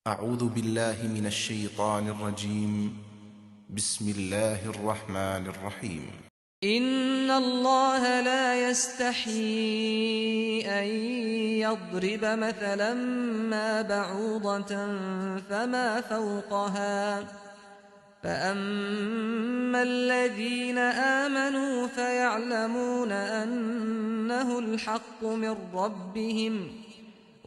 أعوذ بالله من الشيطان الرجيم. بسم الله الرحمن الرحيم. إن الله لا يستحيي أن يضرب مثلا ما بعوضة فما فوقها فأما الذين آمنوا فيعلمون أنه الحق من ربهم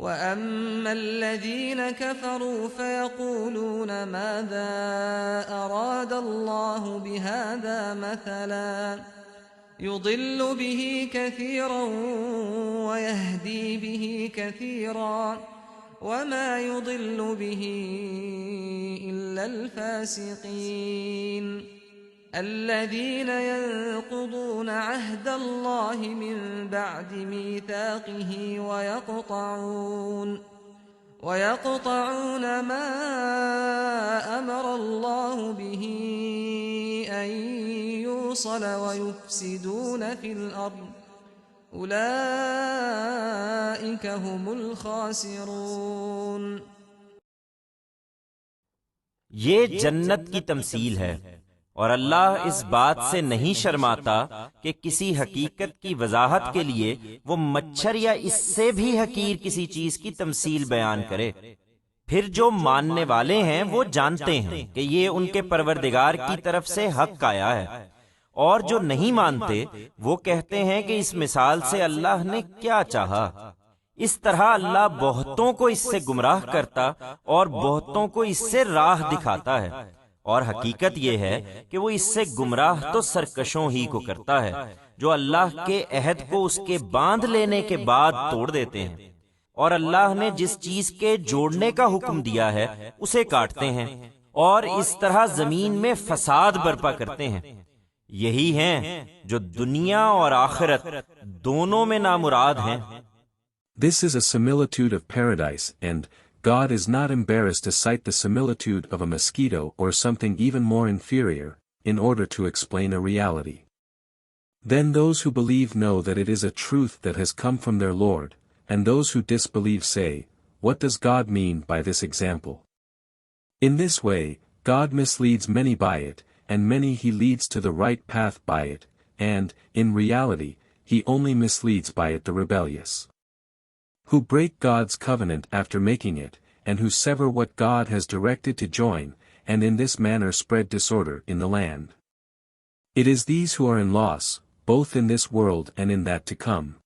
وأما الذين كفروا فيقولون ماذا أراد الله بهذا مثلا يضل به كثيرا ويهدي به كثيرا وما يضل به إلا الفاسقين الذين ينقضون عهد الله من بعد ميثاقه ويقطعون ما أمر الله به أن يوصل ويفسدون في الأرض أولئك هم الخاسرون. یہ جنت کی تمثیل ہے اور اللہ اس بات سے نہیں شرماتا کہ کسی حقیقت کی وضاحت کے لیے وہ مچھر یا اس سے بھی حقیر کسی چیز کی تمثیل بیان کرے. پھر جو ماننے والے ہیں وہ جانتے ہیں کہ یہ ان کے پروردگار کی طرف سے حق آیا ہے، اور جو نہیں مانتے وہ کہتے ہیں کہ اس مثال سے اللہ نے کیا چاہا. اس طرح اللہ بہتوں کو اس سے گمراہ کرتا اور بہتوں کو اس سے راہ دکھاتا ہے، اور حقیقت یہ ہے کہ وہ اس سے گمراہ تو سرکشوں ہی کو کرتا ہے جو اللہ کے عہد کو اس کے باندھ لینے کے بعد توڑ دیتے ہیں، اور اللہ نے جس چیز کے جوڑنے کا حکم دیا ہے اسے کاٹتے ہیں، اور اس طرح زمین میں فساد برپا کرتے ہیں. یہی ہیں جو دنیا اور آخرت دونوں میں نامراد ہیں. This is a similitude of paradise, and God is not embarrassed to cite the similitude of a mosquito or something even more inferior, in order to explain a reality. Then those who believe know that it is a truth that has come from their Lord, and those who disbelieve say, "What does God mean by this example?" In this way, God misleads many by it, and many He leads to the right path by it, and, in reality, He only misleads by it the rebellious, who break God's covenant after making it, and who sever what God has directed to join, and in this manner spread disorder in the land. It is these who are in loss, both in this world and in that to come.